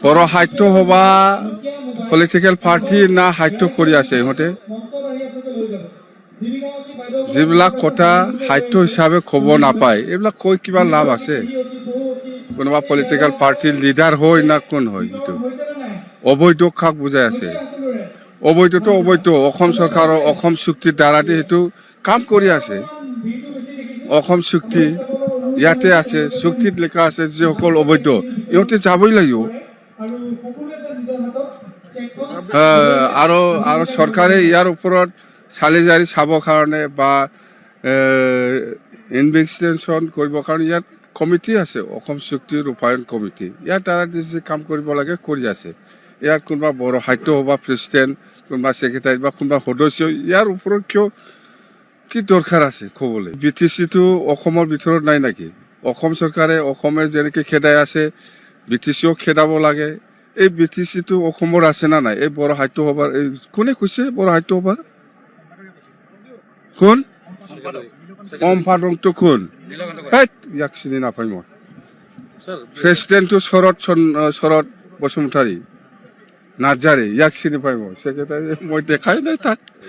বড় সাহিত্য সভা political party না সাহিত্য কৰি আছে ইহঁতে যিবিলাক কথা সাহিত্য হিচাপে ক'ব নাপায় এইবিলাক কৈ কিবা লাভ আছে কোনোবা পলিটিক্যাল পার্টির লিডার হয় না কোন হয় এইটো অবৈধ কাক বুজাই আছে অবৈধটো অবৈধ অসম চৰকাৰৰ অসম চুক্তিৰ দ্বাৰা সেইটো কাম কৰি আছে অসম চুক্তি ইয়াতে আছে চুক্তিত লেখা আছে যিসকল অবৈধ ইহঁতে যাবই লাগিব আৰু চৰকাৰে ইয়াৰ ওপৰত চালি জাৰি চাবৰ কাৰণে বা ইনভেষ্টিগেশ্যন কৰিবৰ কাৰণে ইয়াত কমিটি আছে অসম চুক্তি ৰূপায়ণ কমিটি ইয়াৰ দ্বাৰা যি কাম কৰিব লাগে কৰি আছে ইয়াত কোনোবা বড়ো সাহিত্য সভা প্ৰেচিডেণ্ট কোনোবা ছেক্ৰেটাৰী বা কোনোবা সদস্য ইয়াৰ ওপৰত কিয় কি দৰকাৰ আছে ক'বলৈ BTCটো অসমৰ ভিতৰত নাই নেকি অসম চৰকাৰে অসমে যেনেকৈ খেদাই আছে BTCও খেদাব লাগে এই BTCটো অসমৰ আছে না নাই এই বড়ো সাহিত্য সভাৰ কোনে কৈছে বড়ো সাহিত্য সভাৰ কোন সম্পাদকটো কোন ইয়াক চিনি নাপাই মই প্ৰেচিডেণ্টটো শৰৎ বসুমতাৰী নাৰ্জাৰী ইয়াক চিনি পাই মই ছেক্ৰেটাৰী মই দেখাই নাই তাক